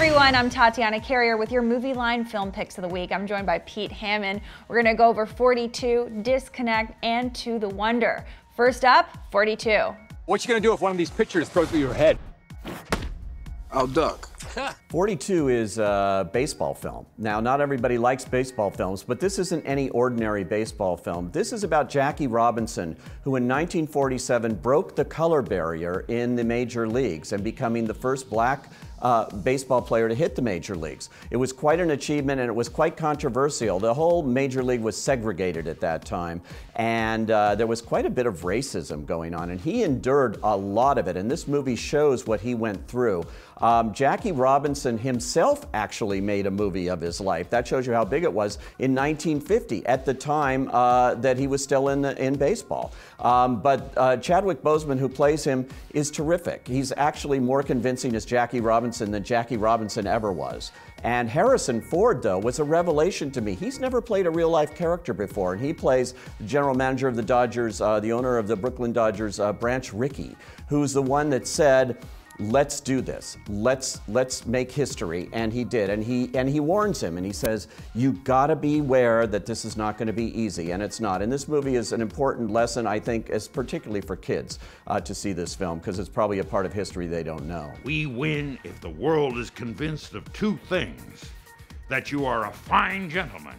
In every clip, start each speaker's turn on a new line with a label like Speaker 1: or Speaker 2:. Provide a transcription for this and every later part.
Speaker 1: everyone, I'm Tatiana Carrier with your Movieline film picks of the week. I'm joined by Pete Hammond. We're going to go over 42, Disconnect, and To the Wonder. First up, 42.
Speaker 2: What you going to do if one of these pictures throws through your head?
Speaker 3: I'll duck.
Speaker 4: 42 is a baseball film. Now, not everybody likes baseball films, but this isn't any ordinary baseball film. This is about Jackie Robinson, who in 1947 broke the color barrier in the major leagues and becoming the first black baseball player to hit the major leagues. It was quite an achievement and it was quite controversial. The whole major league was segregated at that time, and there was quite a bit of racism going on, and he endured a lot of it, and this movie shows what he went through. Jackie Robinson himself actually made a movie of his life. That shows you how big it was in 1950, at the time that he was still in baseball. But Chadwick Boseman, who plays him, is terrific. He's actually more convincing as Jackie Robinson than Jackie Robinson ever was. And Harrison Ford, though, was a revelation to me. He's never played a real-life character before, and he plays the general manager of the Dodgers, the owner of the Brooklyn Dodgers, Branch Rickey, who's the one that said, let's do this. Let's make history, and he did. And he warns him, and he says, you gotta beware that this is not going to be easy, and it's not. And this movie is an important lesson, I think, is particularly for kids to see this film, because it's probably a part of history they don't know.
Speaker 5: We win if the world is convinced of two things: that you are a fine gentleman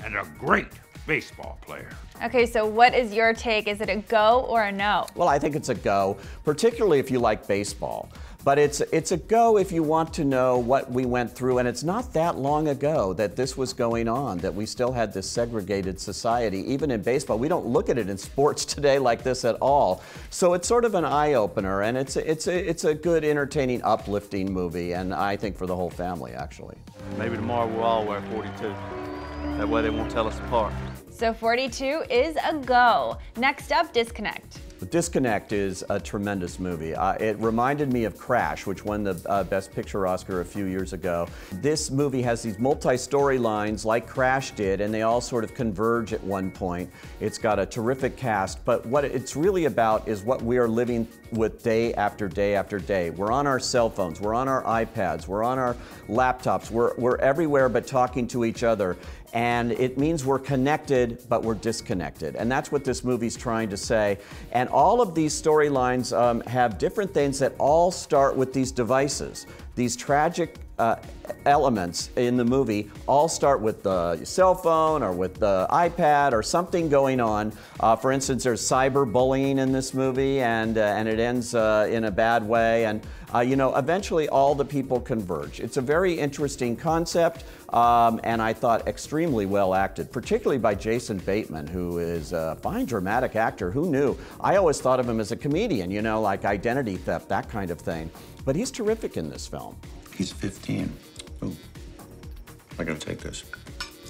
Speaker 5: and a great baseball player.
Speaker 1: Okay, so what is your take? Is it a go or a no?
Speaker 4: Well, I think it's a go, particularly if you like baseball. But it's a go if you want to know what we went through, and it's not that long ago that this was going on, that we still had this segregated society, even in baseball. We don't look at it in sports today like this at all. So it's sort of an eye-opener, and it's a good, entertaining, uplifting movie, and I think for the whole family, actually.
Speaker 3: Maybe tomorrow we'll all wear 42. That way they won't tell us apart.
Speaker 1: So 42 is a go. Next up, Disconnect.
Speaker 4: Disconnect is a tremendous movie. It reminded me of Crash, which won the Best Picture Oscar a few years ago. This movie has these multi-storylines like Crash did, and they all sort of converge at one point. It's got a terrific cast, but what it's really about is what we are living with day after day after day. We're on our cell phones, we're on our iPads, we're on our laptops, we're everywhere but talking to each other. And it means we're connected, but we're disconnected. And that's what this movie's trying to say. And all of these storylines have different things that all start with these devices. These tragic elements in the movie all start with the cell phone or with the iPad or something going on. For instance, there's cyberbullying in this movie, and it ends in a bad way. And you know, eventually all the people converge. It's a very interesting concept, and I thought extremely well acted, particularly by Jason Bateman, who is a fine dramatic actor. Who knew? I always thought of him as a comedian, you know, like Identity Theft, that kind of thing. But he's terrific in this film.
Speaker 6: He's 15. Ooh. Am I gonna take this?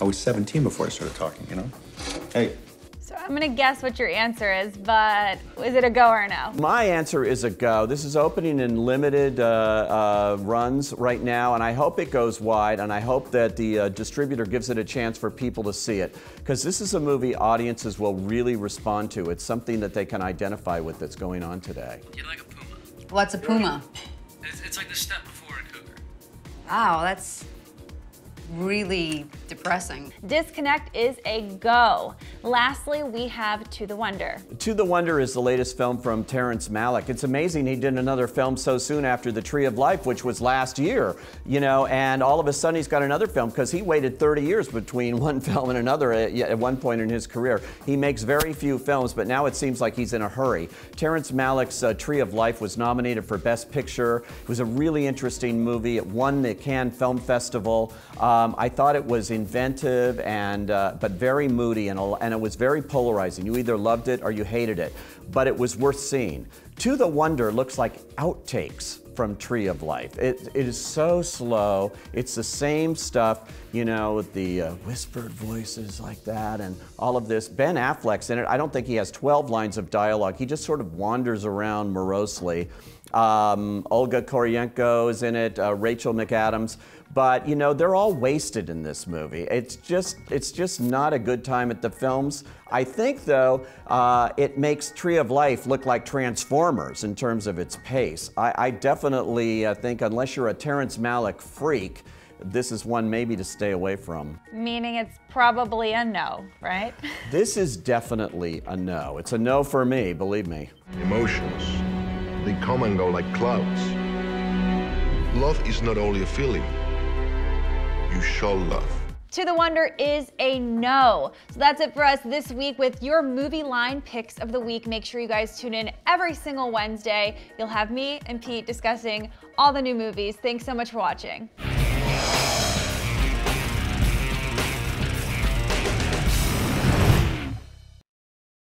Speaker 6: I was 17 before I started talking, you know? Hey.
Speaker 1: So I'm gonna guess what your answer is, but is it a go or a no?
Speaker 4: My answer is a go. This is opening in limited runs right now, and I hope it goes wide, and I hope that the distributor gives it a chance for people to see it, because this is a movie audiences will really respond to. It's something that they can identify with that's going on today.
Speaker 7: You like a puma?
Speaker 8: What's a puma?
Speaker 7: It's like the step before a cougar.
Speaker 8: Wow, that's really depressing.
Speaker 1: Disconnect is a go. Lastly, we have To the Wonder.
Speaker 4: To the Wonder is the latest film from Terrence Malick. It's amazing he did another film so soon after The Tree of Life, which was last year, you know, and all of a sudden he's got another film because he waited 30 years between one film and another at one point in his career. He makes very few films, but now it seems like he's in a hurry. Terrence Malick's Tree of Life was nominated for Best Picture. It was a really interesting movie. It won the Cannes Film Festival. I thought it was inventive and but very moody, and it was very polarizing. You either loved it or you hated it, but it was worth seeing. To the Wonder looks like outtakes from Tree of Life. It is so slow. It's the same stuff, you know, with the whispered voices like that and all of this. Ben Affleck's in it. I don't think he has 12 lines of dialogue. He just sort of wanders around morosely. Olga Kurylenko is in it, Rachel McAdams. But you know, they're all wasted in this movie. It's just not a good time at the films. I think though, it makes Tree of Life look like Transformers in terms of its pace. I definitely think unless you're a Terrence Malick freak, this is one maybe to stay away from.
Speaker 1: Meaning it's probably a no, right?
Speaker 4: This is definitely a no. It's a no for me, believe me.
Speaker 9: Emotions, they come and go like clouds. Love is not only a feeling, you show love.
Speaker 1: To the Wonder is a no. So that's it for us this week with your Movieline picks of the week. Make sure you guys tune in every single Wednesday. You'll have me and Pete discussing all the new movies. Thanks so much for watching.